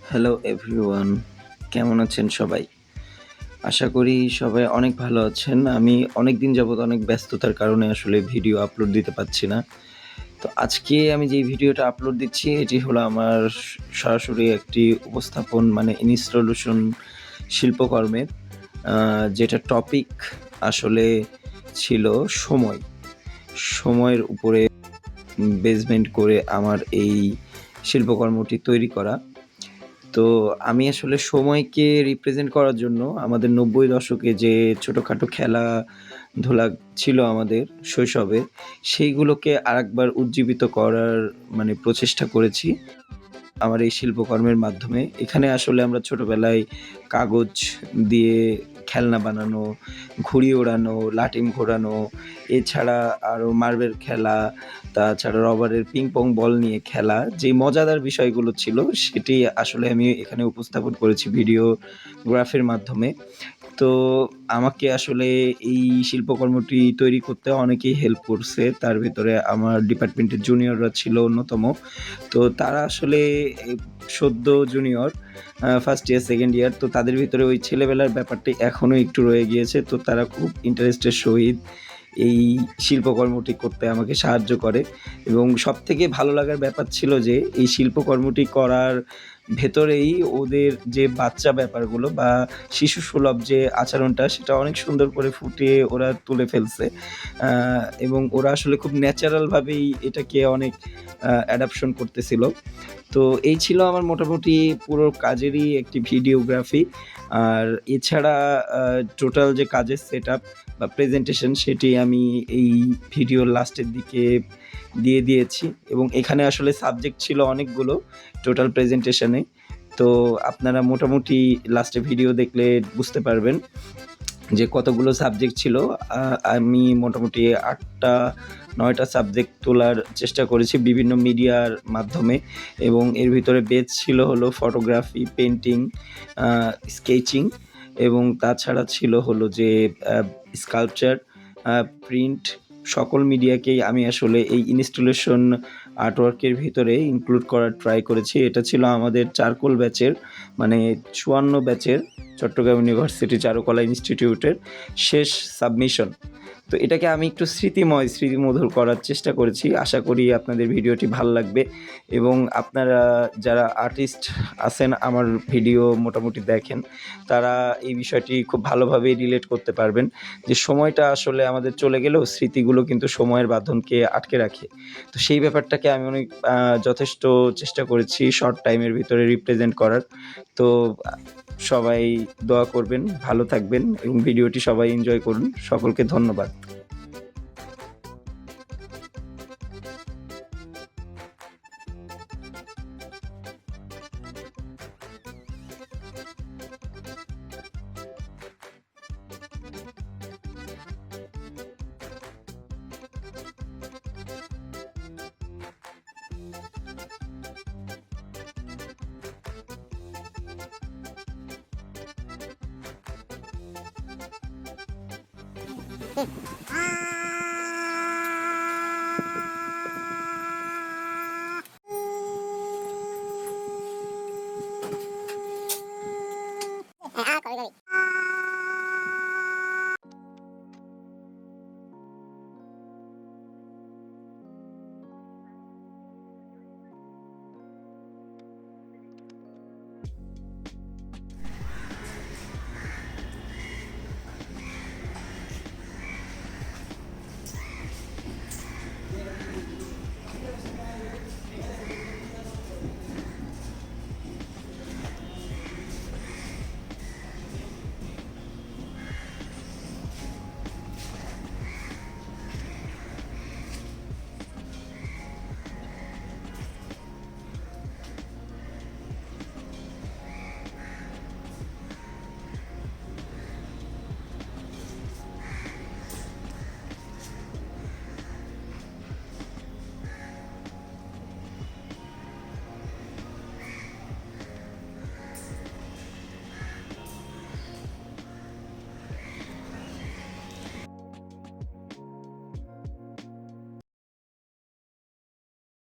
Hello everyone, কেমন আছেন সবাই? আশা করি সবাই অনেক ভালো আছেন। আমি অনেকদিন যাবৎ অনেক ব্যস্ততার কারণে আসলে ভিডিও আপলোড দিতে পারছি না। তো আজকে আমি যেই ভিডিওটা আপলোড দিচ্ছি এটি হলো আমার সরাসরি একটি উপস্থাপন মানে ইনস্টলেশন শিল্পকর্মের আ যেটা টপিক আসলে ছিল সময়। সময়ের উপরে বেসমেন্ট করে আমার এই শিল্পকর্মটি তৈরি করা। তো আমি আসলে সময়কে রিপ্রেজেন্ট করার জন্য আমাদের ৯০ দশকে যে ছোটখাটো খেলাধুলা ছিল আমাদের শৈশবে, সেইগুলোকে আরেকবার উজ্জীবিত করার মানে প্রচেষ্টা করেছি আমার এই শিল্পকর্মের মাধ্যমে। এখানে আসলে আমরা ছোটবেলায় কাগজ দিয়ে খেলনা বানানো, ঘুড়ি ওড়ানো, লাটিম ঘোরানো, এছাড়া আরো মার্বেল খেলা, তাছাড়া রবারের পিং-পং বল নিয়ে খেলা, যে মজাদার বিষয়গুলো ছিল সেটি আসলে আমি এখানে উপস্থাপন করেছি ভিডিওগ্রাফির মাধ্যমে। তো আমাকে আসলে এই শিল্পকর্মটি তৈরি করতে অনেকেই হেল্প করছে। তার ভেতরে আমার ডিপার্টমেন্টের জুনিয়ররা ছিল অন্যতম। তো তারা আসলে সদ্য junior, first year, second year. তো তাদের ভিতরে ওই ছেলেবেলার ব্যাপারটি এখনো একটু রয়ে গিয়েছে। তো তারা খুব ইন্টারেস্টের সহিত এই শিল্পকর্মটি করতে আমাকে সাহায্য করে এবং সবথেকে ভালো লাগার ব্যাপার ছিল যে এই শিল্পকর্মটি করার ভেতরেই ওদের যে বাচ্চা ব্যাপারগুলো বা শিশুসুলভ যে আচরণটা সেটা অনেক সুন্দর করে ফুটিয়ে ওরা তুলে ফেলছে। এবং ওরা আসলে খুব ন্যাচারালভাবেই এটাকে অনেক অ্যাডাপশন করতেছিল। তো এই ছিল আমার মোটামুটি পুরো কাজেরই একটি ভিডিওগ্রাফি। আর এছাড়া টোটাল যে কাজের সেটআপ বা প্রেজেন্টেশন সেটি আমি এই ভিডিওর লাস্টের দিকে দিয়ে দিয়েছি এবং এখানে আসলে সাবজেক্ট ছিল অনেকগুলো টোটাল প্রেজেন্টেশনে। তো আপনারা মোটামুটি লাস্টে ভিডিও দেখলে বুঝতে পারবেন যে কতগুলো সাবজেক্ট ছিল। আমি মোটামুটি ৮টা ৯টা সাবজেক্ট তোলার চেষ্টা করেছি বিভিন্ন মিডিয়ার মাধ্যমে এবং এর ভিতরে বেস ছিল হলো ফটোগ্রাফি, পেইন্টিং, স্কেচিং এবং তাছাড়া ছিল হলো যে স্কাল্পচার, প্রিন্ট, সকল মিডিয়াকেই আমি আসলে এই ইনস্টলেশন আর্টওয়ার্কের ভিতরে ইনক্লুড করার ট্রাই করেছি। এটা ছিল আমাদের চারকোল ব্যাচের মানে ৫৪ ব্যাচের চট্টগ্রাম ইউনিভার্সিটি চারুকলা ইনস্টিটিউটের শেষ সাবমিশন। তো এটাকে আমি একটু স্মৃতিমধুর করার চেষ্টা করেছি। আশা করি আপনাদের ভিডিওটি ভাল লাগবে এবং আপনারা যারা আর্টিস্ট আছেন আমার ভিডিও মোটামুটি দেখেন, তারা এই বিষয়টি খুব ভালোভাবেই রিলেট করতে পারবেন যে সময়টা আসলে আমাদের চলে গেলেও স্মৃতিগুলো কিন্তু সময়ের বাঁধনকে আটকে রাখে। তো সেই ব্যাপারটাকে আমি অনেক যথেষ্ট চেষ্টা করেছি শর্ট টাইমের ভিতরে রিপ্রেজেন্ট করার। তো সবাই দোয়া করবেন, ভালো থাকবেন এবং ভিডিওটি সবাই এনজয় করুন। সকলকে ধন্যবাদ।